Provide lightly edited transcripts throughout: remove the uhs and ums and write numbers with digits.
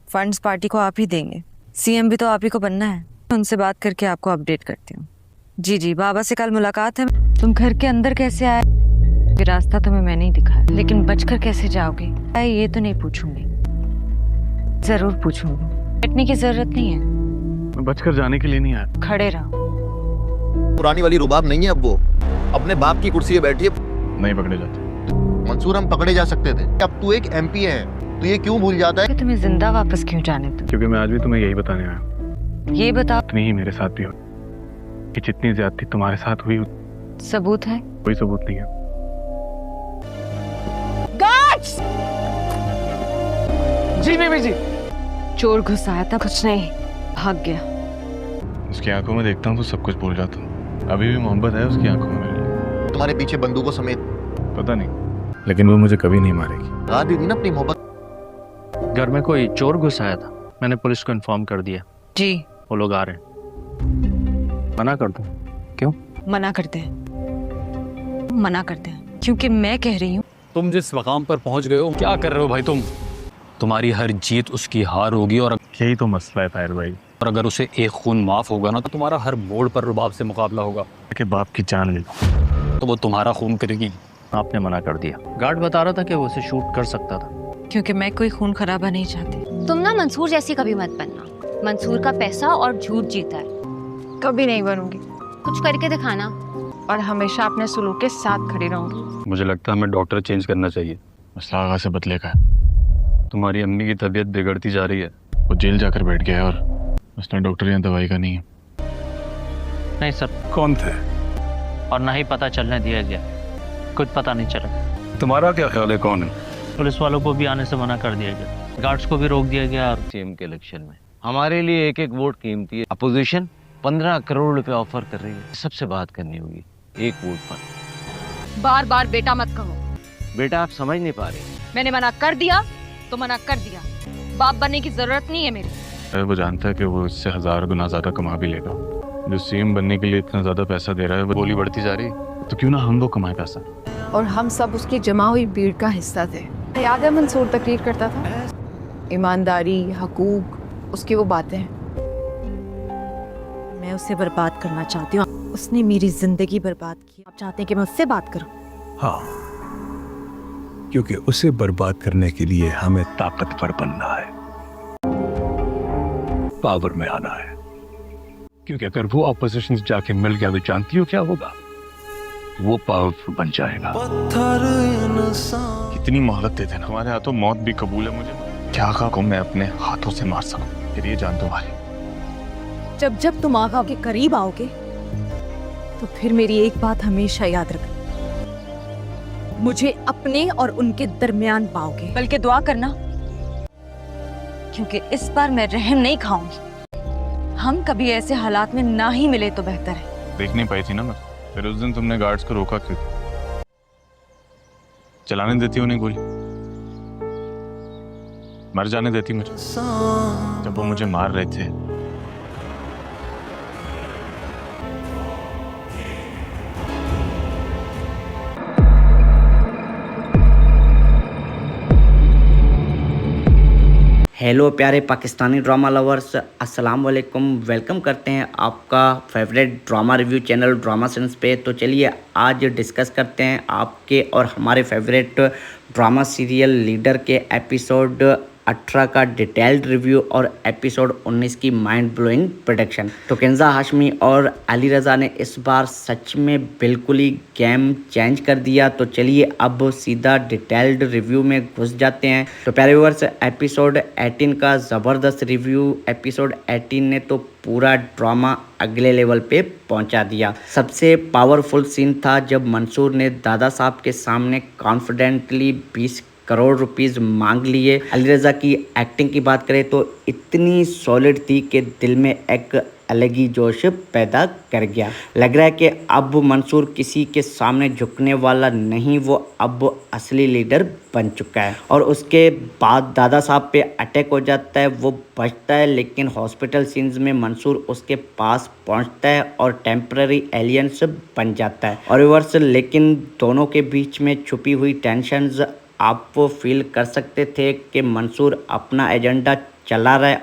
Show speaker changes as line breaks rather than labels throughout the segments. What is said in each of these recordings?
Funds party को आप ही देंगे, सीएम भी तो आप ही को बनना है। उनसे बात करके आपको अपडेट करती हूँ। जी जी, बाबा से कल मुलाकात है। तुम घर के अंदर कैसे आए? ये रास्ता तुम्हें मैंने ही दिखाया, लेकिन बचकर कैसे जाओगे ये तो नहीं पूछूंगी। जरूर पूछूंगी, बैठने की जरूरत नहीं है।
मैं बचकर जाने के लिए नहीं आया।
खड़े रहो।
पुरानी वाली रुबाब नहीं है अब, वो अपने बाप की कुर्सी पे बैठी है।
नहीं पकड़े जाते
मंसूर, हम पकड़े जा सकते थे। अब तू एक एमपी है, तो ये क्यों भूल जाता है
कि तुम्हें जिंदा वापस क्यों जाने दूं?
क्योंकि मैं आज भी तुम्हें यही बताने आया।
ये बताओ।
इतनी ही मेरे साथ भी हो कि जितनी ज्यादती तुम्हारे साथ हुई,
सबूत है?
कोई सबूत नहीं है।
गार्ड्स!
जी बेबी जी।
चोर घुस आया था, कुछ नहीं, भाग गया।
उसकी आंखों में देखता हूँ तो सब कुछ भूल जाता हूँ। अभी भी मोहब्बत है उसकी आंखों में मेरे लिए।
तुम्हारे पीछे बंदूकों समेत?
पता नहीं, लेकिन वो मुझे कभी नहीं मारेगी।
रात भी ना अपनी मोहब्बत।
घर में कोई चोर घुस आया था, मैंने पुलिस को इन्फॉर्म कर दिया।
जी,
वो लोग आ रहे हैं। मना कर दूं? क्यों
मना करते हैं? मना करते हैं क्योंकि मैं कह रही हूँ।
तुम जिस मकाम पर पहुंच गए हो, क्या कर रहे हो भाई तुम? तुम्हारी हर जीत उसकी हार होगी, और
यही तो मसला है ताहिर भाई।
अगर उसे एक खून माफ होगा ना, तो तुम्हारा हर मोड़ पर रुबाब से मुकाबला होगा।
कि बाप की जान ले लो
तो वो तुम्हारा खून करेगी।
आपने मना कर दिया। गार्ड बता रहा था कि वो उसे शूट कर सकता था।
क्योंकि मैं कोई खून खराबा नहीं चाहती।
तुम ना मंसूर जैसी कभी मत बनना। मंसूर का पैसा और झूठ जीता है।
कभी नहीं बनूंगी,
कुछ करके दिखाना।
और हमेशा अपने सुलूक के साथ खड़ी रहूंगी।
मुझे लगता है हमें डॉक्टर चेंज करना चाहिए।
मसला आगा से बदले का है।
तुम्हारी अम्मी की तबीयत बिगड़ती जा रही है।
वो जेल जाकर बैठ गया है और उसने डॉक्टर यहाँ दवाई का नहीं है।
नहीं सर।
कौन थे?
और ना ही पता चलने दिया गया, कुछ पता नहीं चला।
तुम्हारा क्या ख्याल है, कौन है?
पुलिस वालों को भी आने से मना कर दिया गया, गार्ड्स को भी रोक दिया गया।
सीएम के इलेक्शन में हमारे लिए एक एक वोट कीमती है। अपोजिशन 15 करोड़ रुपए ऑफर कर रही है। सबसे बात करनी होगी एक वोट पर।
बार बार बेटा मत कहो।
बेटा आप समझ नहीं पा रहे।
मैंने मना कर दिया तो मना कर दिया। बाप बनने की जरूरत नहीं है मेरी।
वो जानता है कि वो इससे 1000 गुना ज्यादा कमा भी लेगा। जो सीएम बनने के लिए इतना ज्यादा पैसा दे रहा है, वो गोली बढ़ती जा रही है, तो क्यों ना हम वो कमाए पैसा।
और हम सब उसकी जमा हुई भीड़ का हिस्सा थे। याद है मंसूर तकरीर करता था, ईमानदारी, हकूक, उसकी वो बातें।
मैं उसे बर्बाद करना चाहती हूँ। उसने मेरी जिंदगी बर्बाद की। आप चाहते हैं कि मैं उससे बात करूं?
हाँ, क्योंकि उसे बर्बाद करने के लिए हमें ताकतवर बनना है, पावर में आना है। क्योंकि अगर वो ऑपोजिशन से जाके मिल गया तो जानती हो क्या होगा? वो पावरफुल बन जाएगा।
कितनी मोहलत देते ना। हमारे हाथों मौत भी कबूल है मुझे। क्या आगा को मैं अपने हाथों से मार सकूं, फिर ये जान तुम्हारी।
जब जब तुम आगा के करीब आओगे तो फिर मेरी एक बात हमेशा याद रखना, मुझे अपने और उनके दरमियान पाओगे। बल्कि दुआ करना, क्योंकि इस बार मैं रहम नहीं खाऊंगी। हम कभी ऐसे हालात में ना ही मिले तो बेहतर है।
देख नहीं पाई थी ना मैं, फिर उस दिन तुमने गार्ड्स को रोका क्यों? चलाने देती उन्हें गोली, मर जाने देती मुझे जब वो मुझे मार रहे थे।
हेलो प्यारे पाकिस्तानी ड्रामा लवर्स, अस्सलाम वालेकुम। वेलकम करते हैं आपका favourite drama review channel drama sense पे। तो चलिए आज डिस्कस करते हैं आपके और हमारे फेवरेट ड्रामा सीरियल लीडर के एपिसोड 18 का डिटेल्ड रिव्यू और एपिसोड 19 की माइंड ब्लोइंग प्रेडिक्शन। तो केंजा हाशमी और अली रज़ा ने इस बार सच में बिल्कुल ही गेम चेंज कर दिया। तो चलिए अब सीधा डिटेल्ड रिव्यू में घुस जाते हैं। तो प्यारे व्यूअर्स, एपिसोड 18 का ज़बरदस्त रिव्यू। एपिसोड 18 ने तो पूरा ड्रामा अगले लेवल पे पहुंचा दिया। सबसे पावरफुल सीन था जब मंसूर ने दादा साहब के सामने कॉन्फिडेंटली 20 करोड़ रुपीस मांग लिए। अली रज़ा की एक्टिंग की बात करें तो इतनी सॉलिड थी कि दिल में एक अलग ही जोश पैदा कर गया। लग रहा है कि अब मंसूर किसी के सामने झुकने वाला नहीं, वो अब असली लीडर बन चुका है। और उसके बाद दादा साहब पे अटैक हो जाता है, वो बचता है, लेकिन हॉस्पिटल सीन्स में मंसूर उसके पास पहुंचता है और टेम्पररी एलियंस बन जाता है। और रिवर्स, लेकिन दोनों के बीच में छुपी हुई टेंशन्स आप फील कर सकते थे कि मंसूर अपना एजेंडा चला रहा है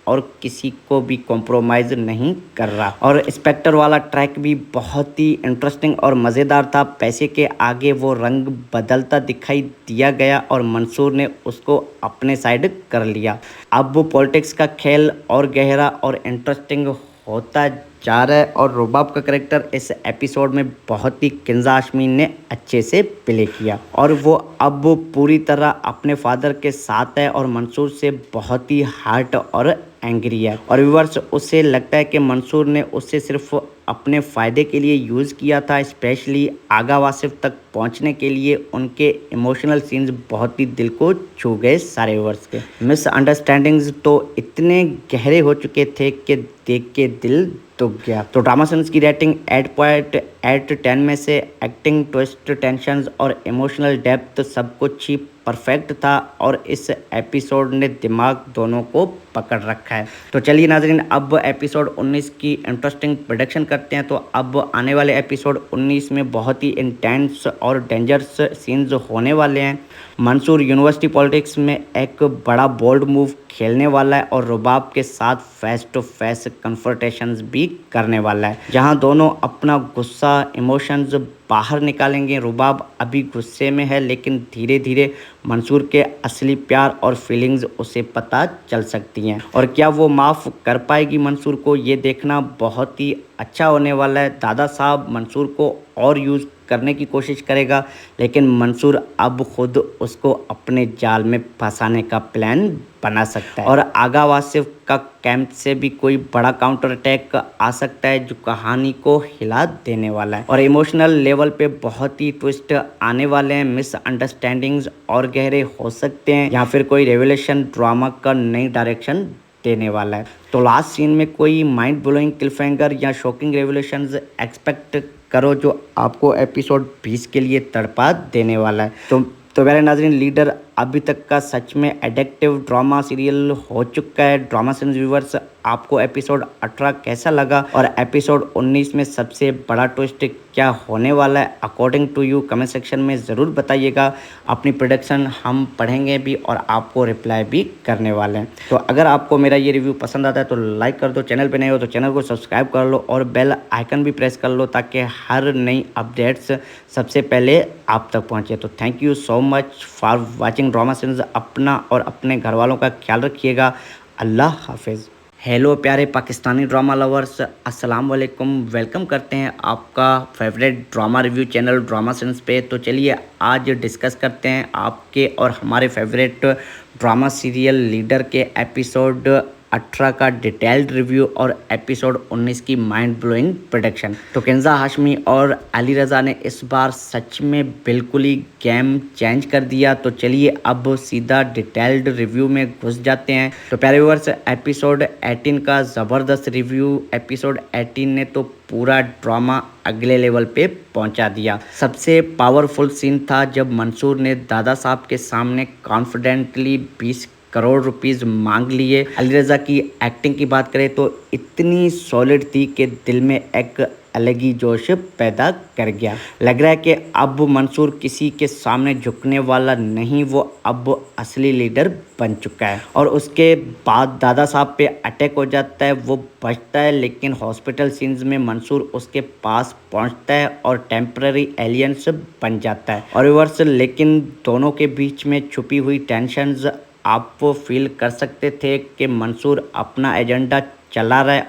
और किसी को भी कॉम्प्रोमाइज़ नहीं कर रहा। और इंस्पेक्टर वाला ट्रैक भी बहुत ही इंटरेस्टिंग और मज़ेदार था। पैसे के आगे वो रंग बदलता दिखाई दिया गया और मंसूर ने उसको अपने साइड कर लिया। अब वो पॉलिटिक्स का खेल और गहरा और इंटरेस्टिंग होता जा रहा है और रुबाब का कैरेक्टर इस एपिसोड में बहुत ही किंजा हाशमी ने अच्छे से प्ले किया और वो अब पूरी तरह अपने फादर के साथ है और मंसूर से बहुत ही हर्ट और एंग्री है। और व्यूअर्स, उससे लगता है कि मंसूर ने उससे सिर्फ अपने फ़ायदे के लिए यूज़ किया था। स्पेशली आगा वासिफ तक पहुंचने के लिए उनके इमोशनल सीन्स बहुत ही दिल को छू गए सारे व्यूअर्स के। मिसअंडरस्टैंडिंग्स तो इतने गहरे हो चुके थे कि देख के दिल दुख गया। तो ड्रामा सेंस की रेटिंग 8.8/10 में से एक्टिंग, ट्विस्ट, टेंशंस और इमोशनल डेप्थ सब कुछ ही परफेक्ट था और इस एपिसोड ने दिमाग दोनों को पकड़ रखा है। तो चलिए नाजरीन, अब एपिसोड 19 की इंटरेस्टिंग प्रेडिक्शन करते हैं। तो अब आने वाले एपिसोड 19 में बहुत ही इंटेंस और डेंजरस सीन्स होने वाले हैं। मंसूर यूनिवर्सिटी पॉलिटिक्स में एक बड़ा बोल्ड मूव खेलने वाला है और रुबाब के साथ फेस टू फेस कन्फ्रंटेशंस भी करने वाला है, जहां दोनों अपना गुस्सा, इमोशंस बाहर निकालेंगे। रुबाब अभी गुस्से में है, लेकिन धीरे धीरे मंसूर के असली प्यार और फीलिंग्स उसे पता चल सकती हैं और क्या वो माफ़ कर पाएगी मंसूर को, ये देखना बहुत ही अच्छा होने वाला है। दादा साहब मंसूर को और यूज़ करने की कोशिश करेगा, लेकिन मंसूर अब खुद उसको अपने जाल में फंसाने का प्लान बना सकता है और आगा वासिफ का कैंप से भी कोई बड़ा काउंटर अटैक आ सकता है जो कहानी को हिला देने वाला है। और इमोशनल लेवल पे बहुत ही ट्विस्ट आने वाले हैं। मिसअंडरस्टैंडिंग्स और गहरे हो सकते हैं या फिर कोई रेवलेशन ड्रामा का नई डायरेक्शन देने वाला है। तो लास्ट सीन में कोई माइंड ब्लोइंग क्लिफहैंगर या शॉकिंग रेवलेशंस एक्सपेक्ट करो जो आपको एपिसोड 20 के लिए तड़पा देने वाला है। तो मेरे नाज़रीन, लीडर अभी तक का सच में एडिक्टिव ड्रामा सीरियल हो चुका है। ड्रामा सेंस व्यूवर्स, आपको एपिसोड 18 कैसा लगा और एपिसोड 19 में सबसे बड़ा ट्विस्ट क्या होने वाला है according to you, comment section में ज़रूर बताइएगा। अपनी प्रेडिक्शन हम पढ़ेंगे भी और आपको रिप्लाई भी करने वाले हैं। तो अगर आपको मेरा ये रिव्यू पसंद आता है तो लाइक कर दो, चैनल पे नए हो तो चैनल को सब्सक्राइब कर लो और बेल आइकन भी प्रेस कर लो ताकि हर नई अपडेट्स सबसे पहले आप तक पहुँचे। तो thank you so much for watching drama sense. अपना और अपने घर वालों का ख्याल रखिएगा। अल्लाह हाफिज़। हेलो प्यारे पाकिस्तानी ड्रामा लवर्स, अस्सलाम वालेकुम। वेलकम करते हैं आपका favourite drama review channel drama sense पे। तो चलिए आज डिस्कस करते हैं आपके और हमारे फेवरेट ड्रामा सीरियल लीडर के एपिसोड 18 का डिटेल्ड रिव्यू और एपिसोड 19 की माइंड ब्लोइंग प्रेडिक्शन। तो किंजा हाशमी और अली रज़ा ने इस बार सच में बिल्कुल ही गेम चेंज कर दिया। तो चलिए अब सीधा डिटेल्ड रिव्यू में घुस जाते हैं। तो प्यारे व्यूअर्स, एपिसोड 18 का ज़बरदस्त रिव्यू। एपिसोड 18 ने तो पूरा ड्रामा अगले लेवल पे पहुंचा दिया। सबसे पावरफुल सीन था जब मंसूर ने दादा साहब के सामने कॉन्फिडेंटली 20 करोड़ रुपीस मांग लिए। अली रज़ा की एक्टिंग की बात करें तो इतनी सॉलिड थी कि दिल में एक अलग ही जोश पैदा कर गया। लग रहा है कि अब मंसूर किसी के सामने झुकने वाला नहीं, वो अब असली लीडर बन चुका है। और उसके बाद दादा साहब पे अटैक हो जाता है, वो बचता है, लेकिन हॉस्पिटल सीन्स में मंसूर उसके पास पहुंचता है और टेम्पररी एलियंस बन जाता है। और रिवर्स, लेकिन दोनों के बीच में छुपी हुई टेंशंस आप वो फील कर सकते थे कि मंसूर अपना एजेंडा चला रहा है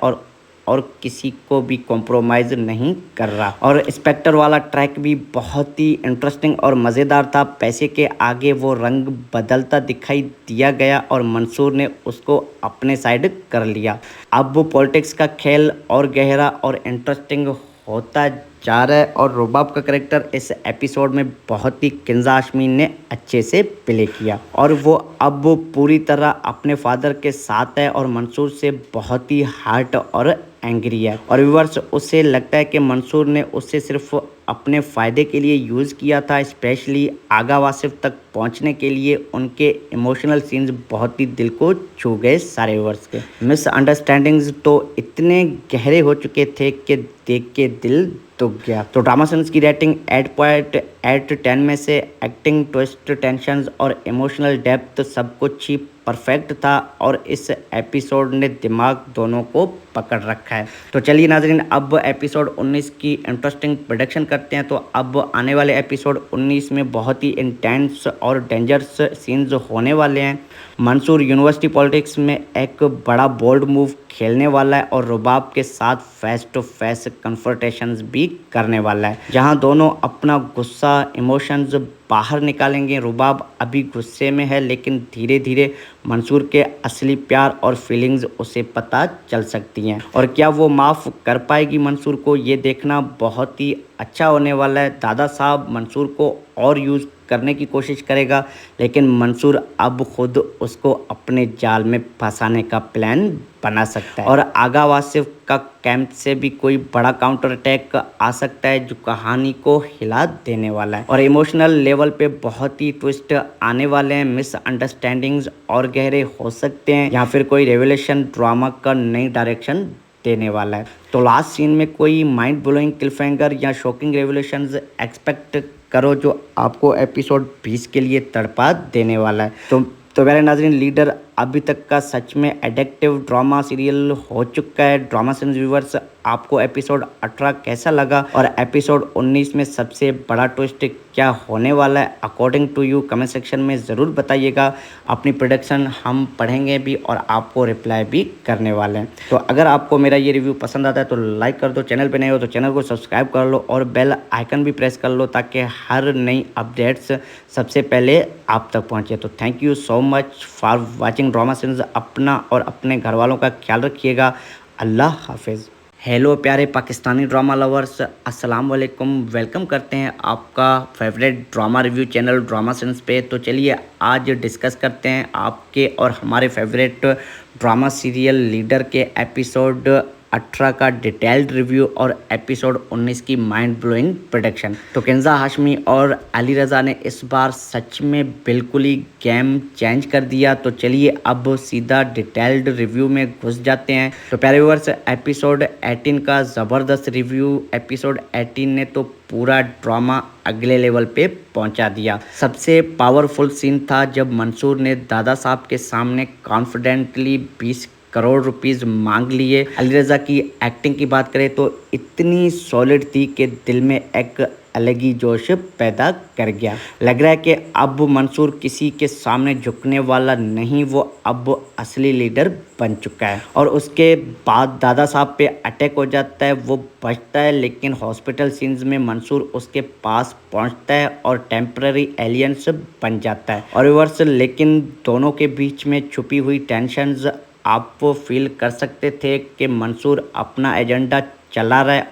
और किसी को भी कॉम्प्रोमाइज़ नहीं कर रहा। और इंस्पेक्टर वाला ट्रैक भी बहुत ही इंटरेस्टिंग और मज़ेदार था। पैसे के आगे वो रंग बदलता दिखाई दिया गया और मंसूर ने उसको अपने साइड कर लिया। अब वो पॉलिटिक्स का खेल और गहरा और इंटरेस्टिंग होता जा रहा है और रुबाब का कैरेक्टर इस एपिसोड में बहुत ही किंजा हाशमी ने अच्छे से प्ले किया और वो अब पूरी तरह अपने फादर के साथ है और मंसूर से बहुत ही हर्ट और एंग्री है। और व्यूअर्स, उससे लगता है कि मंसूर ने उससे सिर्फ अपने फ़ायदे के लिए यूज़ किया था, स्पेशली आगा वासिफ तक पहुंचने के लिए उनके इमोशनल सीन्स बहुत ही दिल को छू गए सारे व्यूअर्स के। मिसअंडरस्टैंडिंग्स तो इतने गहरे हो चुके थे कि देख के दिल दुख गया। तो ड्रामा सेंस की रेटिंग 8.8/10 में से एक्टिंग, ट्विस्ट, टेंशंस और इमोशनल डेप्थ सब कुछ ही परफेक्ट था और इस एपिसोड ने दिमाग दोनों को पकड़ रखा है। तो चलिए नाजरीन, अब एपिसोड 19 की इंटरेस्टिंग प्रेडिक्शन करते हैं। तो अब आने वाले एपिसोड 19 में बहुत ही इंटेंस और डेंजरस सीन्स होने वाले हैं। मंसूर यूनिवर्सिटी पॉलिटिक्स में एक बड़ा बोल्ड मूव खेलने वाला है और रुबाब के साथ फेस टू फेस कन्फ्रंटेशंस भी करने वाला है, जहां दोनों अपना गुस्सा, इमोशंस बाहर निकालेंगे। रुबाब अभी गुस्से में है, लेकिन धीरे धीरे मंसूर के असली प्यार और फीलिंग्स उसे पता चल सकती हैं, और क्या वो माफ़ कर पाएगी मंसूर को, ये देखना बहुत ही अच्छा होने वाला है। दादा साहब मंसूर को और यूज़ करने की कोशिश करेगा, लेकिन मंसूर अब खुद उसको अपने जाल में फंसाने का प्लान बना सकता है, और आगा वासिफ का कैंप से भी कोई बड़ा काउंटर अटैक आ सकता है जो कहानी को हिला देने वाला है। और इमोशनल लेवल पे बहुत ही ट्विस्ट आने वाले हैं। मिसअंडरस्टैंडिंग्स और गहरे हो सकते हैं, या फिर कोई रेवलेशन ड्रामा का नई डायरेक्शन देने वाला है। तो लास्ट सीन में कोई माइंड ब्लोइंग क्लिफहैंगर या शॉकिंग रेवलेशंस एक्सपेक्ट करो जो आपको एपिसोड 20 के लिए तड़पा देने वाला है। तो मेरे नाज़रीन, लीडर अभी तक का सच में एडिक्टिव ड्रामा सीरियल हो चुका है। ड्रामा सेंस व्यूवर्स, आपको एपिसोड 18 कैसा लगा और एपिसोड 19 में सबसे बड़ा ट्विस्ट क्या होने वाला है, according to you comment section में ज़रूर बताइएगा। अपनी प्रोडक्शन हम पढ़ेंगे भी और आपको रिप्लाई भी करने वाले हैं। तो अगर आपको मेरा ये रिव्यू पसंद आता है तो लाइक कर दो, चैनल पे नए हो तो चैनल को सब्सक्राइब कर लो और बेल आइकन भी प्रेस कर लो, ताकि हर नई अपडेट्स सबसे पहले आप तक पहुँचे। तो thank you so much for watching drama sense. अपना और अपने घर वालों का ख्याल रखिएगा। अल्लाह हाफिज़। हेलो प्यारे पाकिस्तानी ड्रामा लवर्स, अस्सलाम वालेकुम। वेलकम करते हैं आपका favourite drama review channel drama sense पे। तो चलिए आज डिस्कस करते हैं आपके और हमारे फेवरेट ड्रामा सीरियल लीडर के एपिसोड 18 का डिटेल्ड रिव्यू और एपिसोड 19 की माइंड ब्लोइंग प्रेडिक्शन। तो किंजा हाशमी और अली रज़ा ने इस बार सच में बिल्कुल ही गेम चेंज कर दिया। तो चलिए अब सीधा डिटेल्ड रिव्यू में घुस जाते हैं। तो प्यारे व्यूअर्स, एपिसोड 18 का ज़बरदस्त रिव्यू। एपिसोड 18 ने तो पूरा ड्रामा अगले लेवल पे पहुंचा दिया। सबसे पावरफुल सीन था जब मंसूर ने दादा साहब के सामने कॉन्फिडेंटली 20 करोड़ रुपीस मांग लिए। अली रज़ा की एक्टिंग की बात करें तो इतनी सॉलिड थी कि दिल में एक अलग ही जोश पैदा कर गया। लग रहा है कि अब मंसूर किसी के सामने झुकने वाला नहीं, वो अब असली लीडर बन चुका है। और उसके बाद दादा साहब पे अटैक हो जाता है, वो बचता है, लेकिन हॉस्पिटल सीन्स में मंसूर उसके पास पहुंचता है और टेम्पररी एलियंस बन जाता है। और रिवर्स, लेकिन दोनों के बीच में छुपी हुई टेंशंस आप वो फील कर सकते थे कि मंसूर अपना एजेंडा चला रहा है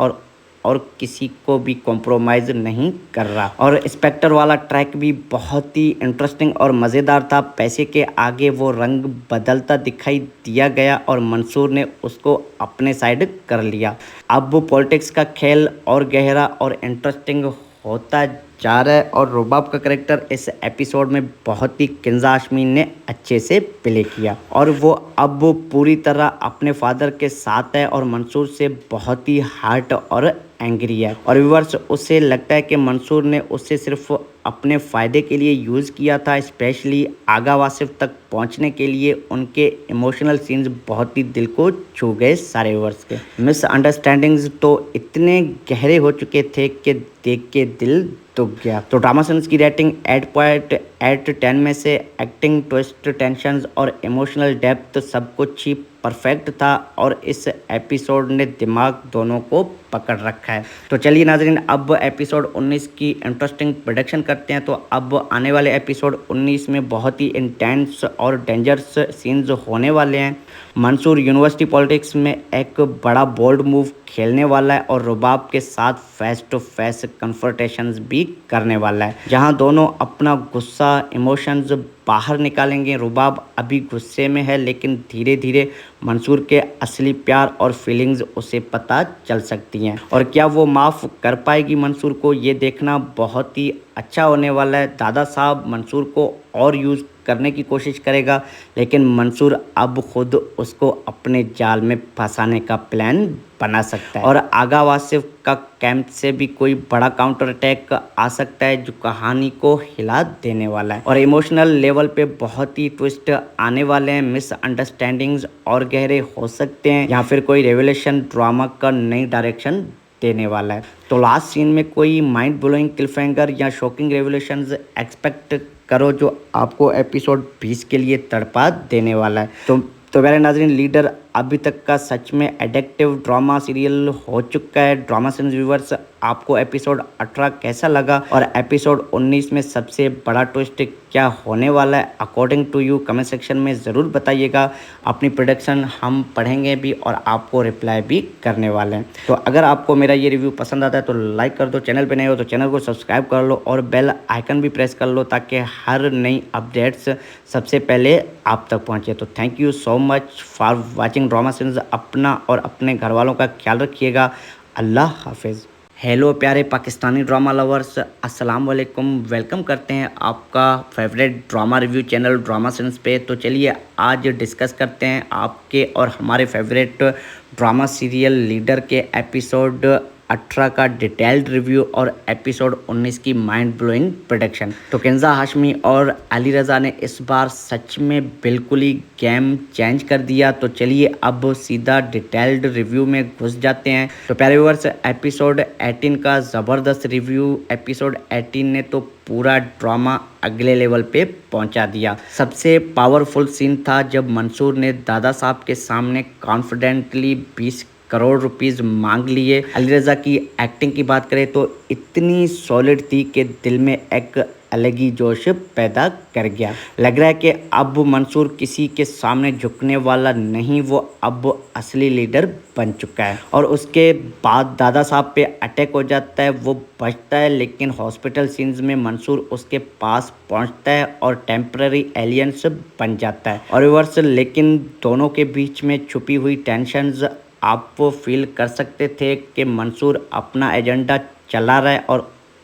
और किसी को भी कॉम्प्रोमाइज़ नहीं कर रहा। और इंस्पेक्टर वाला ट्रैक भी बहुत ही इंटरेस्टिंग और मज़ेदार था। पैसे के आगे वो रंग बदलता दिखाई दिया गया और मंसूर ने उसको अपने साइड कर लिया। अब वो पॉलिटिक्स का खेल और गहरा और इंटरेस्टिंग होता जा रहा है और रुबाब का करेक्टर इस एपिसोड में बहुत ही किंजा हाशमी ने अच्छे से प्ले किया और वो अब पूरी तरह अपने फादर के साथ है और मंसूर से बहुत ही हार्ट और एंग्री है। और व्यूअर्स, उसे लगता है कि मंसूर ने उसे सिर्फ अपने फ़ायदे के लिए यूज़ किया था, स्पेशली आगा वासिफ तक पहुंचने के लिए उनके इमोशनल सीन्स बहुत ही दिल को छू गए सारे व्यूअर्स के। मिसअंडरस्टैंडिंग्स तो इतने गहरे हो चुके थे कि देख के दिल दुख गया। तो ड्रामा सेंस की रेटिंग 8.8/10 में से एक्टिंग, ट्विस्ट, टेंशंस और इमोशनल डेप्थ सब कुछ ही परफेक्ट था और इस एपिसोड ने दिमाग दोनों को पकड़ रखा है। तो चलिए नाजरीन, अब एपिसोड 19 की इंटरेस्टिंग प्रेडिक्शन करते हैं। तो अब आने वाले एपिसोड 19 में बहुत ही इंटेंस और डेंजरस सीन्स होने वाले हैं। मंसूर यूनिवर्सिटी पॉलिटिक्स में एक बड़ा बोल्ड मूव खेलने वाला है और रुबाब के साथ फेस टू फेस कन्फ्रंटेशंस भी करने वाला है, जहां दोनों अपना गुस्सा, इमोशंस बाहर निकालेंगे। रुबाब अभी गुस्से में है, लेकिन धीरे धीरे मंसूर के असली प्यार और फीलिंग्स उसे पता चल सकती हैं। और क्या वो माफ़ कर पाएगी मंसूर को, ये देखना बहुत ही अच्छा होने वाला है। दादा साहब मंसूर को और यूज़ करने की कोशिश करेगा, लेकिन मंसूर अब खुद उसको अपने जाल में फंसाने का प्लान बना सकता है। और आगा वासिफ का कैंप से भी कोई बड़ा काउंटर अटैक आ सकता है जो कहानी को हिला देने वाला है। और इमोशनल लेवल पे बहुत ही ट्विस्ट आने वाले हैं। मिसअंडरस्टैंडिंग्स और गहरे हो सकते हैं, या फिर कोई रेवलेशन ड्रामा का नई डायरेक्शन देने वाला है। तो लास्ट सीन में कोई माइंड ब्लोइंग क्लिफहैंगर या शॉकिंग रेवलेशंस एक्सपेक्ट करो जो आपको एपिसोड 20 के लिए तड़पा देने वाला है। तो मेरे नाज़रीन, लीडर अभी तक का सच में एडिक्टिव ड्रामा सीरियल हो चुका है। ड्रामा सेंस व्यूवर्स, आपको एपिसोड 18 कैसा लगा और एपिसोड 19 में सबसे बड़ा ट्विस्ट क्या होने वाला है according to you comment section में ज़रूर बताइएगा। अपनी प्रेडिक्शन हम पढ़ेंगे भी और आपको रिप्लाई भी करने वाले हैं। तो अगर आपको मेरा ये रिव्यू पसंद आता है तो लाइक कर दो, चैनल पे नए हो तो चैनल को सब्सक्राइब कर लो और बेल आइकन भी प्रेस कर लो ताकि हर नई अपडेट्स सबसे पहले आप तक पहुँचे। तो thank you so much for watching drama sense. अपना और अपने घर वालों का ख्याल रखिएगा। अल्लाह हाफिज़। हेलो प्यारे पाकिस्तानी ड्रामा लवर्स, अस्सलाम वालेकुम। वेलकम करते हैं आपका favourite drama review channel drama sense पे। तो चलिए आज डिस्कस करते हैं आपके और हमारे फेवरेट ड्रामा सीरियल लीडर के एपिसोड 18 का डिटेल्ड रिव्यू और एपिसोड 19 की माइंड ब्लोइंग प्रेडिक्शन। तो किंजा हाशमी और अली रज़ा ने इस बार सच में बिल्कुल ही गेम चेंज कर दिया। तो चलिए अब सीधा डिटेल्ड रिव्यू में घुस जाते हैं। तो प्यारे व्यूअर्स, एपिसोड 18 का ज़बरदस्त रिव्यू। एपिसोड 18 ने तो पूरा ड्रामा अगले लेवल पे पहुंचा दिया। सबसे पावरफुल सीन था जब मंसूर ने दादा साहब के सामने कॉन्फिडेंटली 20 करोड़ रुपीस मांग लिए। अली रज़ा की एक्टिंग की बात करें तो इतनी सॉलिड थी कि दिल में एक अलग ही जोश पैदा कर गया। लग रहा है कि अब मंसूर किसी के सामने झुकने वाला नहीं, वो अब असली लीडर बन चुका है। और उसके बाद दादा साहब पे अटैक हो जाता है, वो बचता है, लेकिन हॉस्पिटल सीन्स में मंसूर उसके पास पहुंचता है और टेम्पररी एलियंस बन जाता है। और रिवर्स, लेकिन दोनों के बीच में छुपी हुई टेंशन्स आप वो फील कर सकते थे कि मंसूर अपना एजेंडा चला रहा है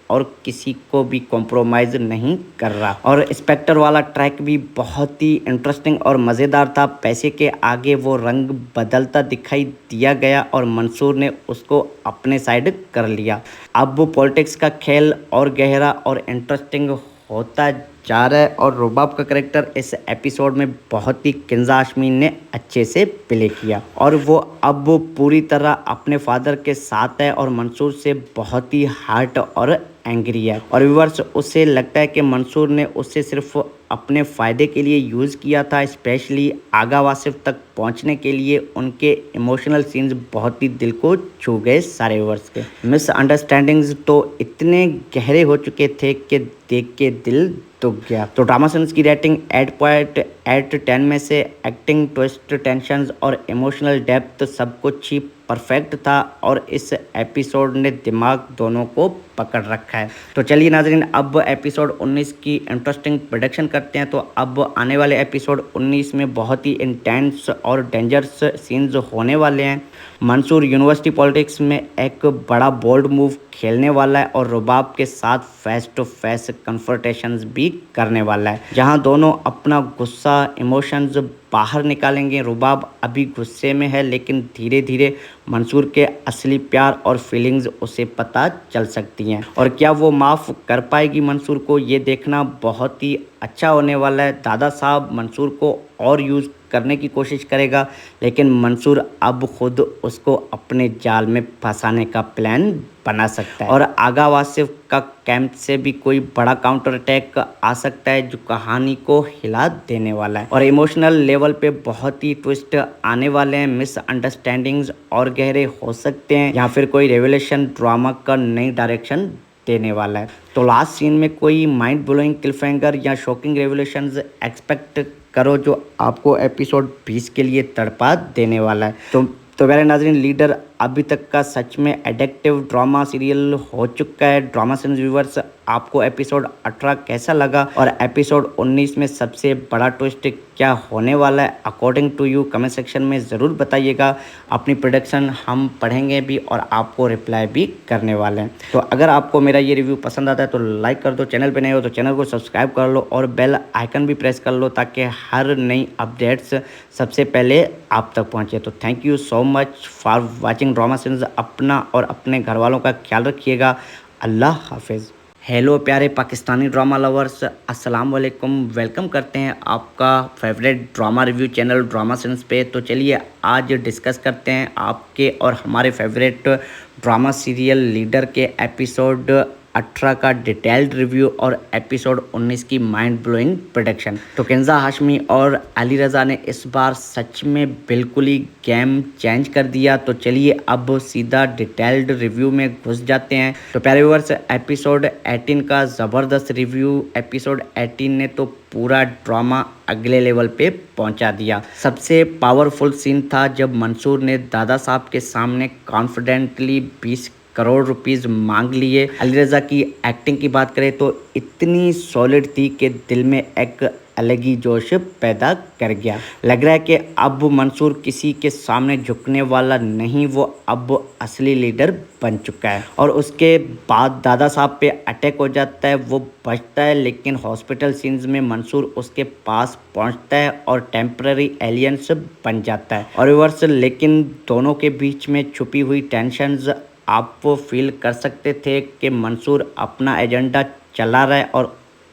और किसी को भी कॉम्प्रोमाइज़ नहीं कर रहा। और इंस्पेक्टर वाला ट्रैक भी बहुत ही इंटरेस्टिंग और मज़ेदार था। पैसे के आगे वो रंग बदलता दिखाई दिया गया और मंसूर ने उसको अपने साइड कर लिया। अब वो पॉलिटिक्स का खेल और गहरा और इंटरेस्टिंग होता जा रहा है। और रुबाब का करेक्टर इस एपिसोड में बहुत ही किंजा हाशमी ने अच्छे से प्ले किया और वो अब पूरी तरह अपने फादर के साथ है और मंसूर से बहुत ही हार्ट और एंग्री है। और व्यूअर्स, उसे लगता है कि मंसूर ने उसे सिर्फ अपने फ़ायदे के लिए यूज़ किया था, स्पेशली आगा वासिफ तक पहुंचने के लिए। उनके इमोशनल सीन्स बहुत ही दिल को छू गए सारे व्यूअर्स के। मिसअंडरस्टैंडिंग्स तो इतने गहरे हो चुके थे कि देख के दिल दुख गया। तो ड्रामा सेंस की रेटिंग 8.8/10 में से एक्टिंग, ट्विस्ट, टेंशंस और इमोशनल डेप्थ सब कुछ ही परफेक्ट था और इस एपिसोड ने दिमाग दोनों को पकड़ रखा है। तो चलिए नाजरीन, अब एपिसोड 19 की इंटरेस्टिंग प्रेडिक्शन करते हैं। तो अब आने वाले एपिसोड 19 में बहुत ही इंटेंस और डेंजरस सीन्स होने वाले हैं। मंसूर यूनिवर्सिटी पॉलिटिक्स में एक बड़ा बोल्ड मूव खेलने वाला है और रुबाब के साथ फेस टू फेस कन्फ्रंटेशंस भी करने वाला है, जहां दोनों अपना गुस्सा, इमोशंस बाहर निकालेंगे। रुबाब अभी गुस्से में है, लेकिन धीरे धीरे मंसूर के असली प्यार और फीलिंग्स उसे पता चल सकती हैं। और क्या वो माफ़ कर पाएगी मंसूर को, ये देखना बहुत ही अच्छा होने वाला है। दादा साहब मंसूर को और यूज़ करने की कोशिश करेगा, लेकिन मंसूर अब खुद उसको अपने जाल में फंसाने का प्लान बना सकता है। और आगा वासिफ का कैंप से भी कोई बड़ा काउंटर अटैक आ सकता है जो कहानी को हिला देने वाला है। और इमोशनल लेवल पे बहुत ही ट्विस्ट आने वाले हैं। मिसअंडरस्टैंडिंग्स और गहरे हो सकते हैं, या फिर कोई रेवलेशन ड्रामा का नई डायरेक्शन देने वाला है। तो लास्ट सीन में कोई माइंड ब्लोइंग क्लिफहैंगर या शॉकिंग रेवलेशंस एक्सपेक्ट करो जो आपको एपिसोड 20 के लिए तड़पा देने वाला है। तो मेरे नाज़रीन, लीडर अभी तक का सच में एडिक्टिव ड्रामा सीरियल हो चुका है। ड्रामा सेंस व्यूवर्स, आपको एपिसोड 18 कैसा लगा और एपिसोड 19 में सबसे बड़ा ट्विस्ट क्या होने वाला है according to you comment section में ज़रूर बताइएगा। अपनी प्रेडिक्शन हम पढ़ेंगे भी और आपको रिप्लाई भी करने वाले हैं। तो अगर आपको मेरा ये रिव्यू पसंद आता है तो लाइक कर दो, चैनल पे नए हो तो चैनल को सब्सक्राइब कर लो और बेल आइकन भी प्रेस कर लो ताकि हर नई अपडेट्स सबसे पहले आप तक पहुँचे। तो thank you so much for watching drama sense. अपना और अपने घर वालों का ख्याल रखिएगा। अल्लाह हाफिज़। हेलो प्यारे पाकिस्तानी ड्रामा लवर्स, अस्सलाम वालेकुम। वेलकम करते हैं आपका favourite drama review channel drama sense पे। तो चलिए आज डिस्कस करते हैं आपके और हमारे फेवरेट ड्रामा सीरियल लीडर के एपिसोड 18 का डिटेल्ड रिव्यू और एपिसोड 19 की माइंड ब्लोइंग प्रेडिक्शन। तो किंजा हाशमी और अली रज़ा ने इस बार सच में बिल्कुल ही गेम चेंज कर दिया। तो चलिए अब सीधा डिटेल्ड रिव्यू में घुस जाते हैं। तो प्यारे व्यूअर्स, एपिसोड 18 का ज़बरदस्त रिव्यू। एपिसोड 18 ने तो पूरा ड्रामा अगले लेवल पे पहुंचा दिया। सबसे पावरफुल सीन था जब मंसूर ने दादा साहब के सामने कॉन्फिडेंटली 20 करोड़ रुपीस मांग लिए। अली रज़ा की एक्टिंग की बात करें तो इतनी सॉलिड थी कि दिल में एक अलग ही जोश पैदा कर गया। लग रहा है कि अब मंसूर किसी के सामने झुकने वाला नहीं, वो अब असली लीडर बन चुका है। और उसके बाद दादा साहब पे अटैक हो जाता है, वो बचता है लेकिन हॉस्पिटल सीन्स में मंसूर उसके पास पहुंचता है और टेम्पररी एलियंस बन जाता है। और रिवर्स, लेकिन दोनों के बीच में छुपी हुई टेंशन्स आप वो फील कर सकते थे कि मंसूर अपना एजेंडा चला रहा है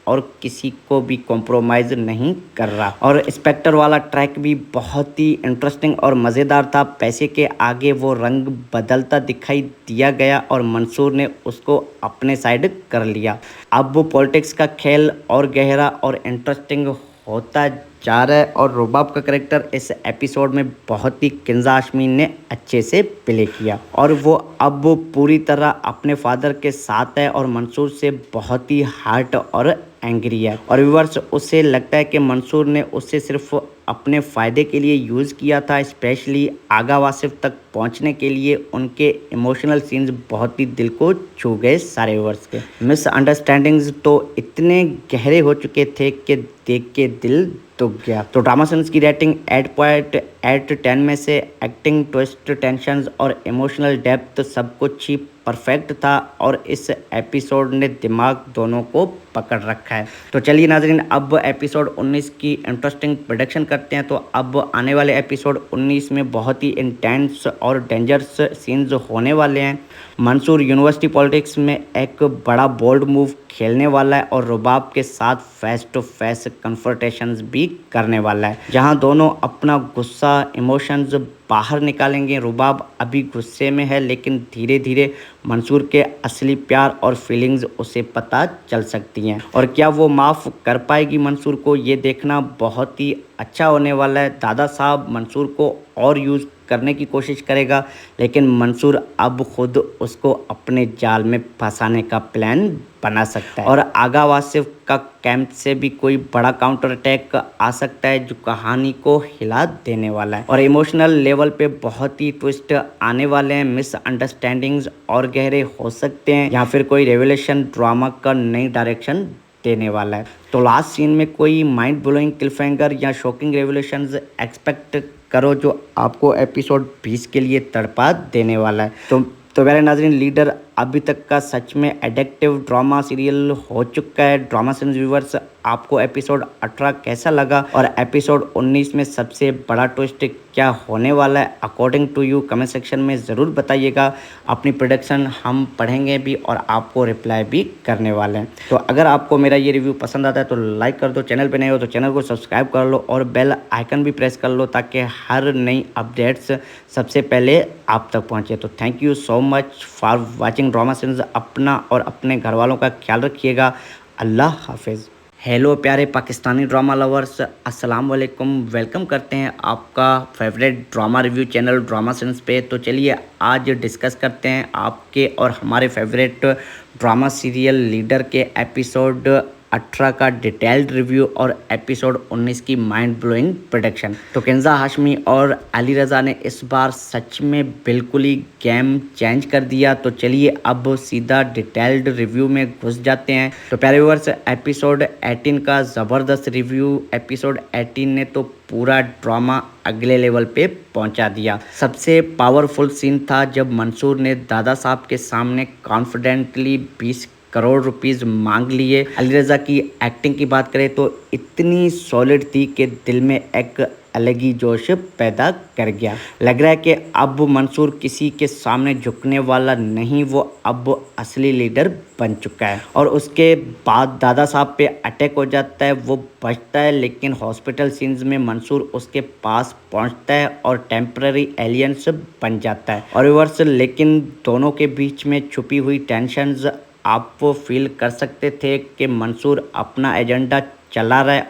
और किसी को भी कॉम्प्रोमाइज़ नहीं कर रहा। और इंस्पेक्टर वाला ट्रैक भी बहुत ही इंटरेस्टिंग और मज़ेदार था। पैसे के आगे वो रंग बदलता दिखाई दिया गया और मंसूर ने उसको अपने साइड कर लिया। अब वो पॉलिटिक्स का खेल और गहरा और इंटरेस्टिंग होता जा रहा है और रुबाब का करेक्टर इस एपिसोड में बहुत ही किंजा हाशमी ने अच्छे से प्ले किया और वो अब पूरी तरह अपने फादर के साथ है और मंसूर से बहुत ही हार्ट और एंग्री है। और व्यूअर्स, उसे लगता है कि मंसूर ने उसे सिर्फ अपने फ़ायदे के लिए यूज़ किया था। स्पेशली आगा वासिफ तक पहुंचने के लिए उनके इमोशनल सीन्स बहुत ही दिल को छू गए सारे व्यूअर्स के। मिसअंडरस्टैंडिंग्स तो इतने गहरे हो चुके थे कि देख के दिल दुख गया। तो ड्रामा सेंस की रेटिंग 8.8/10 में से एक्टिंग, ट्विस्ट, टेंशंस और इमोशनल डेप्थ सब कुछ ही परफेक्ट था और इस एपिसोड ने दिमाग दोनों को पकड़ रखा है। तो चलिए नाजरीन, अब एपिसोड 19 की इंटरेस्टिंग प्रेडिक्शन करते हैं। तो अब आने वाले एपिसोड 19 में बहुत ही इंटेंस और डेंजरस सीन्स होने वाले हैं। मंसूर यूनिवर्सिटी पॉलिटिक्स में एक बड़ा बोल्ड मूव खेलने वाला है और रुबाब के साथ फेस टू फेस कन्फ्रंटेशंस भी करने वाला है, जहां दोनों अपना गुस्सा, इमोशंस बाहर निकालेंगे। रुबाब अभी गुस्से में है लेकिन धीरे धीरे मंसूर के असली प्यार और फीलिंग्स उसे पता चल सकती हैं और क्या वो माफ़ कर पाएगी मंसूर को, ये देखना बहुत ही अच्छा होने वाला है। दादा साहब मंसूर को और यूज़ करने की कोशिश करेगा लेकिन मंसूर अब खुद उसको अपने जाल में फंसाने का प्लान बना सकता है और आगा वासिफ का कैंप से भी कोई बड़ा काउंटर अटैक आ सकता है जो कहानी को हिला देने वाला है। और इमोशनल लेवल पे बहुत ही ट्विस्ट आने वाले हैं। मिसअंडरस्टैंडिंग्स और गहरे हो सकते हैं या फिर कोई रेवलेशन ड्रामा का नई डायरेक्शन देने वाला है। तो लास्ट सीन में कोई माइंड ब्लोइंग क्लिफहैंगर या शॉकिंग रेवलेशंस एक्सपेक्ट करो जो आपको एपिसोड 20 के लिए तड़पा देने वाला है। तो मेरे नाजरीन, लीडर अभी तक का सच में एडिक्टिव ड्रामा सीरियल हो चुका है। ड्रामा सेंस व्यूवर्स, आपको एपिसोड 18 कैसा लगा और एपिसोड 19 में सबसे बड़ा ट्विस्ट क्या होने वाला है according to you comment section में ज़रूर बताइएगा। अपनी प्रेडिक्शन हम पढ़ेंगे भी और आपको रिप्लाई भी करने वाले हैं। तो अगर आपको मेरा ये रिव्यू पसंद आता है तो लाइक कर दो, चैनल पे नए हो तो चैनल को सब्सक्राइब कर लो और बेल आइकन भी प्रेस कर लो ताकि हर नई अपडेट्स सबसे पहले आप तक पहुँचे। तो thank you so much for watching drama sense. अपना और अपने घर वालों का ख्याल रखिएगा। अल्लाह हाफिज़। हेलो प्यारे पाकिस्तानी ड्रामा लवर्स, अस्सलाम वालेकुम। वेलकम करते हैं आपका favourite drama review channel drama sense पे। तो चलिए आज डिस्कस करते हैं आपके और हमारे फेवरेट ड्रामा सीरियल लीडर के एपिसोड 18 का डिटेल्ड रिव्यू और एपिसोड 19 की माइंड ब्लोइंग प्रोडक्शन। तो किंजा हाशमी और अली रज़ा ने इस बार सच में बिल्कुल ही गेम चेंज कर दिया। तो चलिए अब सीधा डिटेल्ड रिव्यू में घुस जाते हैं। तो प्यारे व्यूअर्स, एपिसोड 18 का ज़बरदस्त रिव्यू। एपिसोड 18 ने तो पूरा ड्रामा अगले लेवल पे पहुंचा दिया। सबसे पावरफुल सीन था जब मंसूर ने दादा साहब के सामने कॉन्फिडेंटली 20 करोड़ रुपीस मांग लिए। अली रज़ा की एक्टिंग की बात करें तो इतनी सॉलिड थी कि दिल में एक अलग ही जोश पैदा कर गया। लग रहा है कि अब मंसूर किसी के सामने झुकने वाला नहीं, वो अब असली लीडर बन चुका है। और उसके बाद दादा साहब पे अटैक हो जाता है, वो बचता है, लेकिन हॉस्पिटल सीन्स में मंसूर उसके पास पहुंचता है और टेम्पररी एलियंस बन जाता है। और रिवर्स, लेकिन दोनों के बीच में छुपी हुई टेंशन्स आप वो फील कर सकते थे कि मंसूर अपना एजेंडा चला रहा है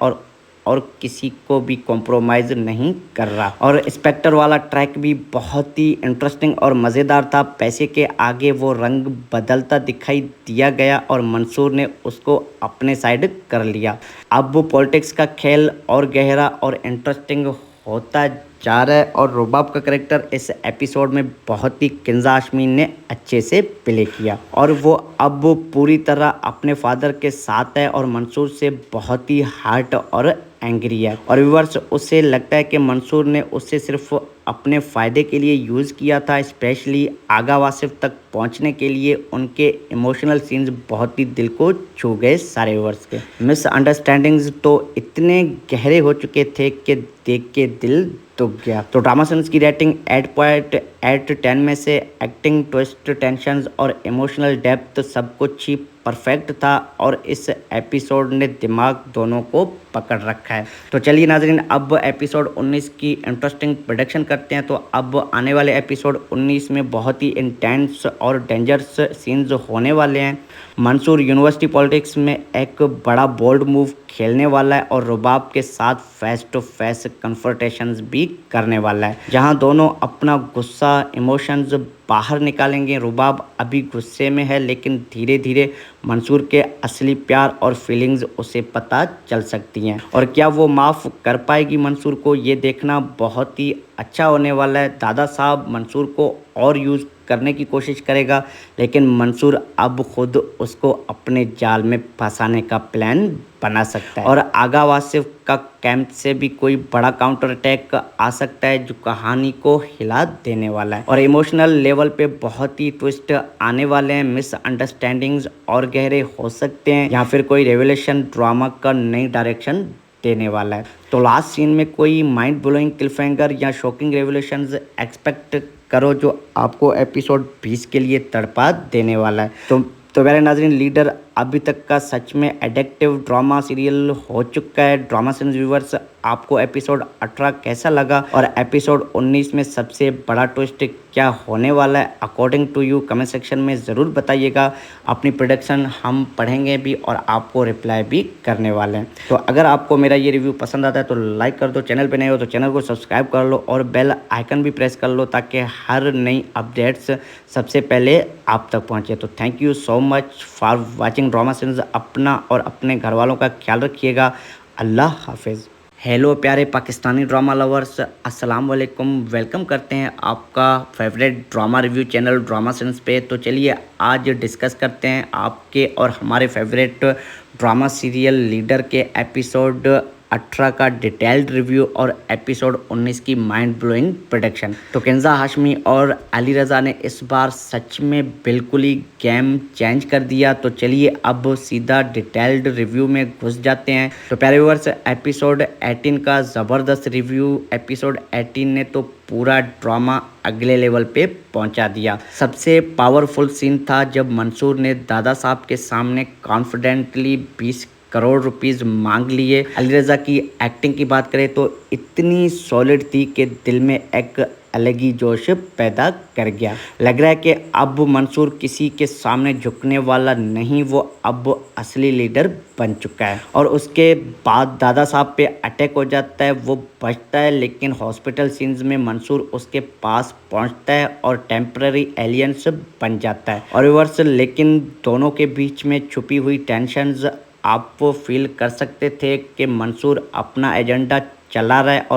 और किसी को भी कॉम्प्रोमाइज़ नहीं कर रहा। और इंस्पेक्टर वाला ट्रैक भी बहुत ही इंटरेस्टिंग और मज़ेदार था। पैसे के आगे वो रंग बदलता दिखाई दिया गया और मंसूर ने उसको अपने साइड कर लिया। अब वो पॉलिटिक्स का खेल और गहरा और इंटरेस्टिंग होता जा रहा है। और रुबाब का करेक्टर इस एपिसोड में बहुत ही किंजा हाशमी ने अच्छे से प्ले किया और वो अब पूरी तरह अपने फादर के साथ है और मंसूर से बहुत ही हार्ट और एंग्री है। और व्यूअर्स, उसे लगता है कि मंसूर ने उसे सिर्फ अपने फ़ायदे के लिए यूज़ किया था। स्पेशली आगा वासिफ तक पहुंचने के लिए उनके इमोशनल सीन्स बहुत ही दिल को छू गए सारे व्यूअर्स के। मिसअंडरस्टैंडिंग्स तो इतने गहरे हो चुके थे कि देख के दिल दुख गया। तो ड्रामा सेंस की रेटिंग 8.8/10 में से एक्टिंग, ट्विस्ट, टेंशंस और इमोशनल डेप्थ सब कुछ ही परफेक्ट था और इस एपिसोड ने दिमाग दोनों को पकड़ रखा है। तो चलिए नाजरीन, अब एपिसोड 19 की इंटरेस्टिंग प्रेडिक्शन करते हैं। तो अब आने वाले एपिसोड 19 में बहुत ही इंटेंस और डेंजरस सीन्स होने वाले हैं। मंसूर यूनिवर्सिटी पॉलिटिक्स में एक बड़ा बोल्ड मूव खेलने वाला है और रुबाब के साथ फेस टू फेस कन्फ्रंटेशंस भी करने वाला है, जहां दोनों अपना गुस्सा, इमोशंस बाहर निकालेंगे। रुबाब अभी गुस्से में है, लेकिन धीरे धीरे मंसूर के असली प्यार और फीलिंग्स उसे पता चल सकती हैं। और क्या वो माफ़ कर पाएगी मंसूर को, ये देखना बहुत ही अच्छा होने वाला है। दादा साहब मंसूर को और यूज़ करने की कोशिश करेगा, लेकिन मंसूर अब खुद उसको अपने जाल में फंसाने का प्लान बना सकता है। और आगा वासिफ का कैंप से भी कोई बड़ा काउंटर अटैक आ सकता है जो कहानी को हिला देने वाला है। और इमोशनल लेवल पे बहुत ही ट्विस्ट आने वाले हैं। मिसअंडरस्टैंडिंग्स और गहरे हो सकते हैं या फिर कोई रेवलेशन ड्रामा का नई डायरेक्शन देने वाला है। तो लास्ट सीन में कोई माइंड ब्लोइंग क्लिफहैंगर या शॉकिंग रेवलेशंस एक्सपेक्ट करो जो आपको एपिसोड 20 के लिए तड़पा देने वाला है। तो मेरे नाजरीन, लीडर अभी तक का सच में एडिक्टिव ड्रामा सीरियल हो चुका है। ड्रामा सेंस व्यूवर्स, आपको एपिसोड 18 कैसा लगा और एपिसोड 19 में सबसे बड़ा ट्विस्ट क्या होने वाला है, according to you comment section में ज़रूर बताइएगा। अपनी प्रेडिक्शन हम पढ़ेंगे भी और आपको रिप्लाई भी करने वाले हैं। तो अगर आपको मेरा ये रिव्यू पसंद आता है तो लाइक कर दो, चैनल पे नए हो तो चैनल को सब्सक्राइब कर लो और बेल आइकन भी प्रेस कर लो ताकि हर नई अपडेट्स सबसे पहले आप तक पहुँचे। तो thank you so much for watching drama sense. अपना और अपने घर वालों का ख्याल रखिएगा। अल्लाह हाफिज़। हेलो प्यारे पाकिस्तानी ड्रामा लवर्स, अस्सलाम वालेकुम। वेलकम करते हैं आपका favourite drama review channel drama sense पे। तो चलिए आज डिस्कस करते हैं आपके और हमारे फेवरेट ड्रामा सीरियल लीडर के एपिसोड 18 का डिटेल्ड रिव्यू और एपिसोड 19 की माइंड ब्लोइंग प्रोडक्शन। तो किंजा हाशमी और अली रज़ा ने इस बार सच में बिल्कुल ही गेम चेंज कर दिया। तो चलिए अब सीधा डिटेल्ड रिव्यू में घुस जाते हैं। तो प्यारे व्यूअर्स, एपिसोड 18 का ज़बरदस्त रिव्यू। एपिसोड 18 ने तो पूरा ड्रामा अगले लेवल पे पहुंचा दिया। सबसे पावरफुल सीन था जब मंसूर ने दादा साहब के सामने कॉन्फिडेंटली 20 करोड़ रुपीस मांग लिए। अली रज़ा की एक्टिंग की बात करें तो इतनी सॉलिड थी कि दिल में एक अलग ही जोश पैदा कर गया। लग रहा है कि अब मंसूर किसी के सामने झुकने वाला नहीं, वो अब असली लीडर बन चुका है। और उसके बाद दादा साहब पे अटैक हो जाता है, वो बचता है, लेकिन हॉस्पिटल सीन्स में मंसूर उसके पास पहुंचता है और टेम्पररी एलियंस बन जाता है। और रिवर्स, लेकिन दोनों के बीच में छुपी हुई टेंशन्स आप वो फील कर सकते थे कि मंसूर अपना एजेंडा चला रहा है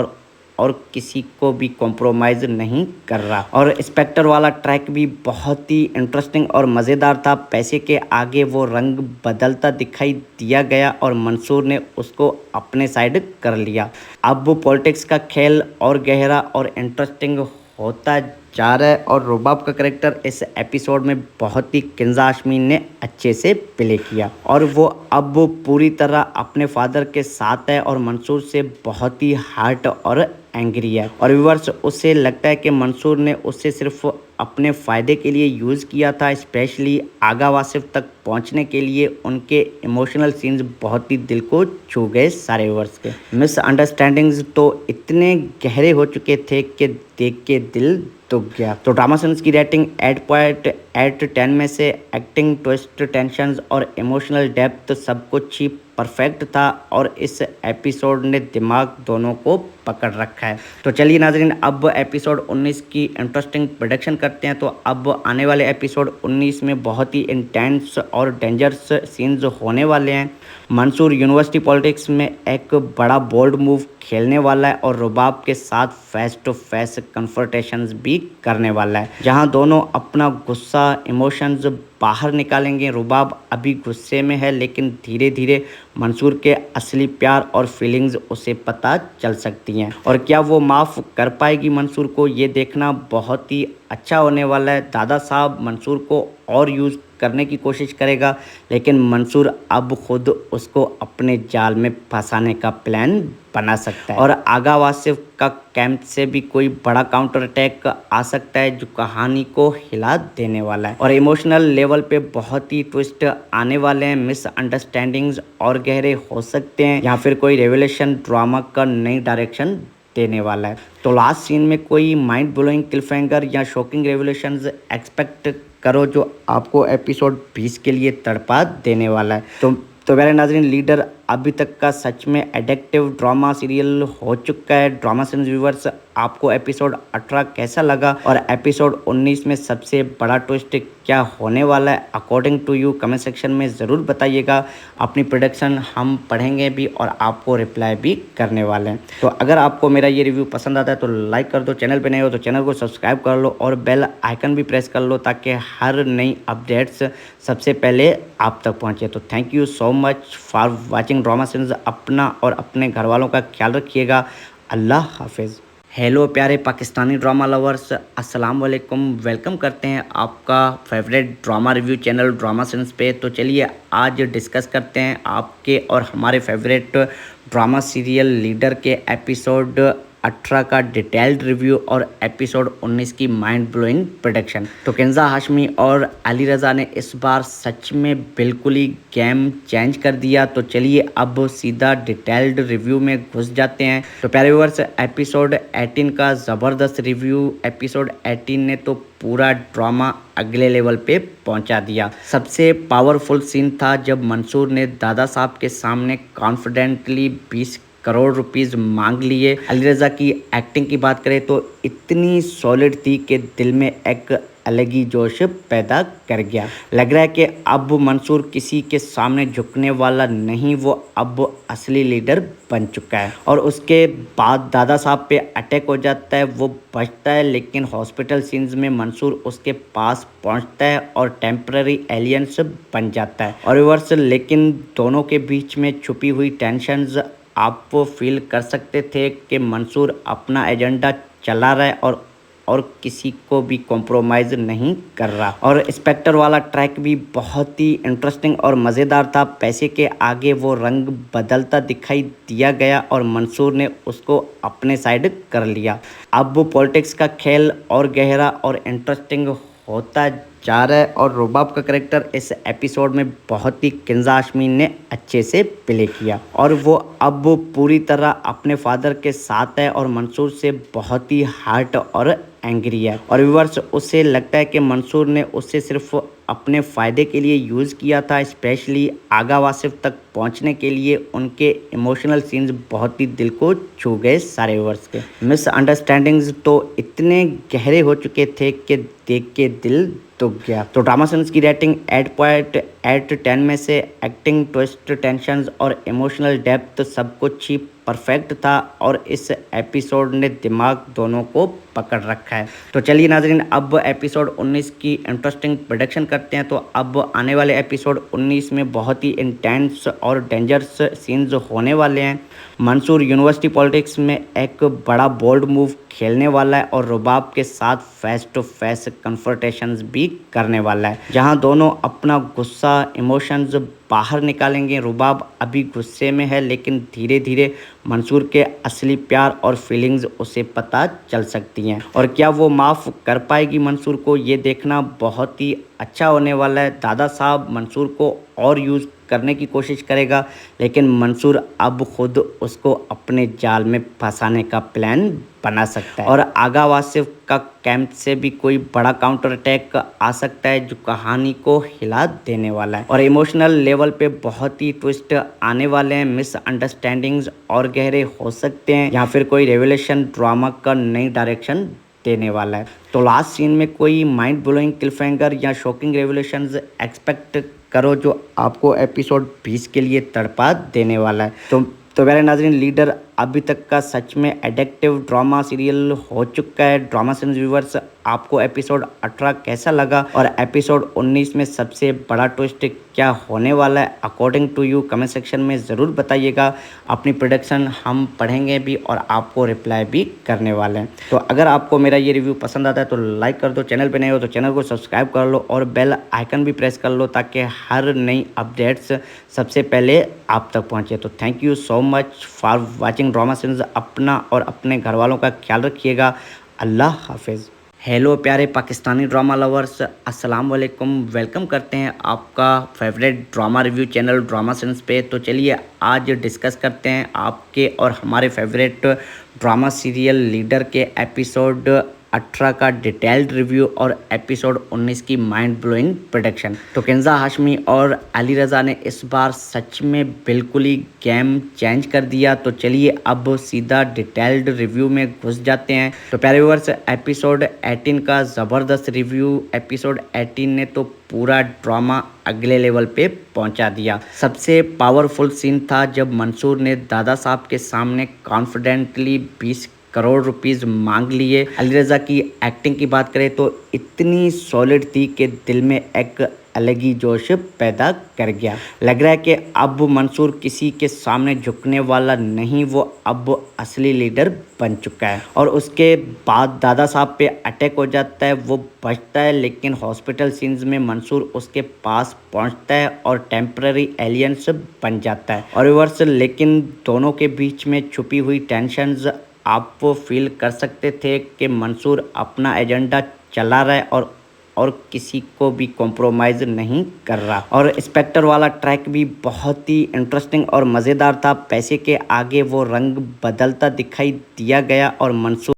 और किसी को भी कॉम्प्रोमाइज़ नहीं कर रहा। और इंस्पेक्टर वाला ट्रैक भी बहुत ही इंटरेस्टिंग और मज़ेदार था। पैसे के आगे वो रंग बदलता दिखाई दिया गया और मंसूर ने उसको अपने साइड कर लिया। अब वो पॉलिटिक्स का खेल और गहरा और इंटरेस्टिंग होता जा रहा है और रुबाब का करेक्टर इस एपिसोड में बहुत ही किंजा हाशमी ने अच्छे से प्ले किया और वो अब पूरी तरह अपने फादर के साथ है और मंसूर से बहुत ही हर्ट और एंग्री है। और व्यूअर्स, उसे लगता है कि मंसूर ने उसे सिर्फ अपने फ़ायदे के लिए यूज़ किया था। स्पेशली आगा वासिफ तक पहुंचने के लिए उनके इमोशनल सीन्स बहुत ही दिल को छू गए सारे व्यूअर्स के। मिसअंडरस्टैंडिंग्स तो इतने गहरे हो चुके थे कि देख के दिल दुख गया। तो ड्रामा सेंस की रेटिंग 8.8/10 में से एक्टिंग, ट्विस्ट, टेंशंस और इमोशनल डेप्थ सब कुछ ही परफेक्ट था और इस एपिसोड ने दिमाग दोनों को पकड़ रखा है। तो चलिए नाजरीन, अब एपिसोड 19 की इंटरेस्टिंग प्रेडिक्शन करते हैं। तो अब आने वाले एपिसोड 19 में बहुत ही इंटेंस और डेंजरस सीन्स होने वाले हैं। मंसूर यूनिवर्सिटी पॉलिटिक्स में एक बड़ा बोल्ड मूव खेलने वाला है और रुबाब के साथ फेस टू फेस कन्फ्रंटेशंस भी करने वाला है, जहां दोनों अपना गुस्सा, इमोशंस बाहर निकालेंगे। रुबाब अभी गुस्से में है, लेकिन धीरे धीरे मंसूर के असली प्यार और फीलिंग्स उसे पता चल सकती हैं और क्या वो माफ़ कर पाएगी मंसूर को, ये देखना बहुत ही अच्छा होने वाला है। दादा साहब मंसूर को और यूज़ करने की कोशिश करेगा, लेकिन मंसूर अब खुद उसको अपने जाल में फंसाने का प्लान बना सकता है और आगा वासिफ का कैंप से भी कोई बड़ा काउंटर अटैक आ सकता है जो कहानी को हिला देने वाला है। और इमोशनल लेवल पे बहुत ही ट्विस्ट आने वाले हैं। मिसअंडरस्टैंडिंग्स और गहरे हो सकते हैं या फिर कोई रेवलेशन ड्रामा का नई डायरेक्शन देने वाला है। तो लास्ट सीन में कोई माइंड ब्लोइंग क्लिफहैंगर या शॉकिंग रेवलेशंस एक्सपेक्ट करो जो आपको एपिसोड 20 के लिए तड़पा देने वाला है। तो मेरे नाज़रीन, लीडर अभी तक का सच में एडिक्टिव ड्रामा सीरियल हो चुका है। ड्रामा सेंस व्यूवर्स, आपको एपिसोड 18 कैसा लगा और एपिसोड 19 में सबसे बड़ा ट्विस्ट क्या होने वाला है, according to you comment section में ज़रूर बताइएगा। अपनी प्रेडिक्शन हम पढ़ेंगे भी और आपको रिप्लाई भी करने वाले हैं। तो अगर आपको मेरा ये रिव्यू पसंद आता है तो लाइक कर दो, चैनल पे नए हो तो चैनल को सब्सक्राइब कर लो और बेल आइकन भी प्रेस कर लो ताकि हर नई अपडेट्स सबसे पहले आप तक पहुँचे। तो thank you so much for watching drama sense. अपना और अपने घर वालों का ख्याल रखिएगा। अल्लाह हाफिज़। हेलो प्यारे पाकिस्तानी ड्रामा लवर्स, अस्सलाम वालेकुम। वेलकम करते हैं आपका favourite drama review channel drama sense पे। तो चलिए आज डिस्कस करते हैं आपके और हमारे फेवरेट ड्रामा सीरियल लीडर के एपिसोड 18 का डिटेल्ड रिव्यू और एपिसोड 19 की माइंड ब्लोइंग प्रेडिक्शन। तो किंजा हाशमी और अली रज़ा ने इस बार सच में बिल्कुल ही गेम चेंज कर दिया। तो चलिए अब सीधा डिटेल्ड रिव्यू में घुस जाते हैं। तो प्यारे व्यूअर्स, एपिसोड 18 का ज़बरदस्त रिव्यू। एपिसोड 18 ने तो पूरा ड्रामा अगले लेवल पे पहुंचा दिया। सबसे पावरफुल सीन था जब मंसूर ने दादा साहब के सामने कॉन्फिडेंटली 20 करोड़ रुपीस मांग लिए। अली रज़ा की एक्टिंग की बात करें तो इतनी सॉलिड थी कि दिल में एक अलग ही जोश पैदा कर गया। लग रहा है कि अब मंसूर किसी के सामने झुकने वाला नहीं, वो अब असली लीडर बन चुका है। और उसके बाद दादा साहब पे अटैक हो जाता है, वो बचता है, लेकिन हॉस्पिटल सीन्स में मंसूर उसके पास पहुंचता है और टेम्पररी एलियंस बन जाता है। और रिवर्स, लेकिन दोनों के बीच में छुपी हुई टेंशंस आप वो फील कर सकते थे कि मंसूर अपना एजेंडा चला रहा है और किसी को भी कॉम्प्रोमाइज़ नहीं कर रहा। और इंस्पेक्टर वाला ट्रैक भी बहुत ही इंटरेस्टिंग और मज़ेदार था। पैसे के आगे वो रंग बदलता दिखाई दिया गया और मंसूर ने उसको अपने साइड कर लिया। अब वो पॉलिटिक्स का खेल और गहरा और इंटरेस्टिंग होता जा रहा है और रुबाब का करेक्टर इस एपिसोड में बहुत ही किंजा हाशमी ने अच्छे से प्ले किया और वो अब पूरी तरह अपने फादर के साथ है और मंसूर से बहुत ही हर्ट और एंग्री है। और व्यूअर्स, उसे लगता है कि मंसूर ने उसे सिर्फ अपने फ़ायदे के लिए यूज़ किया था। स्पेशली आगा वासिफ तक पहुंचने के लिए उनके इमोशनल सीन्स बहुत ही दिल को छू गए सारे व्यूअर्स के। मिसअंडरस्टैंडिंग्स तो इतने गहरे हो चुके थे कि देख के दिल तो गया। तो ड्रामा सीन्स की रेटिंग 8.8/10 में से एक्टिंग, ट्विस्ट, टेंशंस और इमोशनल डेप्थ सब कुछ ही परफेक्ट था और इस एपिसोड ने दिमाग दोनों को पकड़ रखा है। तो चलिए नाजरीन, अब एपिसोड 19 की इंटरेस्टिंग प्रेडिक्शन करते हैं। तो अब आने वाले एपिसोड 19 में बहुत ही इंटेंस और डेंजरस सीन्स होने वाले हैं। मंसूर यूनिवर्सिटी पॉलिटिक्स में एक बड़ा बोल्ड मूव खेलने वाला है और रुबाब के साथ फेस टू फेस कन्फ्रंटेशंस भी करने वाला है, जहां दोनों अपना गुस्सा, इमोशंस बाहर निकालेंगे। रुबाब अभी गुस्से में है, लेकिन धीरे धीरे मंसूर के असली प्यार और फीलिंग्स उसे पता चल सकती हैं और क्या वो माफ़ कर पाएगी मंसूर को, ये देखना बहुत ही अच्छा होने वाला है। दादा साहब मंसूर को और यूज़ करने की कोशिश करेगा, लेकिन मंसूर अब खुद उसको अपने जाल में फंसाने का प्लान बना सकता है और आगा वासिफ का कैंप से भी कोई बड़ा काउंटर अटैक आ सकता है जो कहानी को हिला देने वाला है। और इमोशनल लेवल पे बहुत ही ट्विस्ट आने वाले हैं, मिसअंडरस्टैंडिंग्स और गहरे हो सकते हैं या फिर कोई रेवलेशन ड्रामा का नई डायरेक्शन देने वाला है। तो लास्ट सीन में कोई माइंड ब्लोइंग क्लिफहैंगर या शॉकिंग रेवलेशंस एक्सपेक्ट करो जो आपको एपिसोड 20 के लिए तड़पा देने वाला है। तो मेरे नाज़रीन, लीडर अभी तक का सच में एडिक्टिव ड्रामा सीरियल हो चुका है। ड्रामा सीरीज व्यूवर्स, आपको एपिसोड 18 कैसा लगा और एपिसोड 19 में सबसे बड़ा ट्विस्ट क्या होने वाला है, according to you comment section में ज़रूर बताइएगा। अपनी प्रेडिक्शन हम पढ़ेंगे भी और आपको रिप्लाई भी करने वाले हैं। तो अगर आपको मेरा ये रिव्यू पसंद आता है तो लाइक कर दो, चैनल पे नए हो तो चैनल को सब्सक्राइब कर लो और बेल आइकन भी प्रेस कर लो ताकि हर नई अपडेट्स सबसे पहले आप तक पहुँचे। तो thank you so much for watching drama series. अपना और अपने घर वालों का ख्याल रखिएगा। अल्लाह हाफिज़। हेलो प्यारे पाकिस्तानी ड्रामा लवर्स, अस्सलाम वालेकुम। वेलकम करते हैं आपका favourite drama review channel drama series पे। तो चलिए आज डिस्कस करते हैं आपके और हमारे फेवरेट ड्रामा सीरियल लीडर के एपिसोड 18 का डिटेल्ड रिव्यू और एपिसोड 19 की माइंड ब्लोइंग प्रेडिक्शन। तो किंजा हाशमी और अली रज़ा ने इस बार सच में बिल्कुल ही गेम चेंज कर दिया। तो चलिए अब सीधा डिटेल्ड रिव्यू में घुस जाते हैं। तो प्यारे व्यूअर्स, एपिसोड 18 का ज़बरदस्त रिव्यू। एपिसोड 18 ने तो पूरा ड्रामा अगले लेवल पे पहुंचा दिया। सबसे पावरफुल सीन था जब मंसूर ने दादा साहब के सामने कॉन्फिडेंटली 20 करोड़ रुपीस मांग लिए। अली रज़ा की एक्टिंग की बात करें तो इतनी सॉलिड थी कि दिल में एक अलग ही जोश पैदा कर गया। लग रहा है कि अब मंसूर किसी के सामने झुकने वाला नहीं, वो अब असली लीडर बन चुका है। और उसके बाद दादा साहब पे अटैक हो जाता है, वो बचता है लेकिन हॉस्पिटल सीन्स में मंसूर उसके पास पहुंचता है और टेम्पररी एलियंस बन जाता है। और रिवर्स, लेकिन दोनों के बीच में छुपी हुई टेंशन्स आप वो फील कर सकते थे कि मंसूर अपना एजेंडा चला रहा है और किसी को भी कॉम्प्रोमाइज़ नहीं कर रहा। और इंस्पेक्टर वाला ट्रैक भी बहुत ही इंटरेस्टिंग और मज़ेदार था। पैसे के आगे वो रंग बदलता दिखाई दिया गया और मंसूर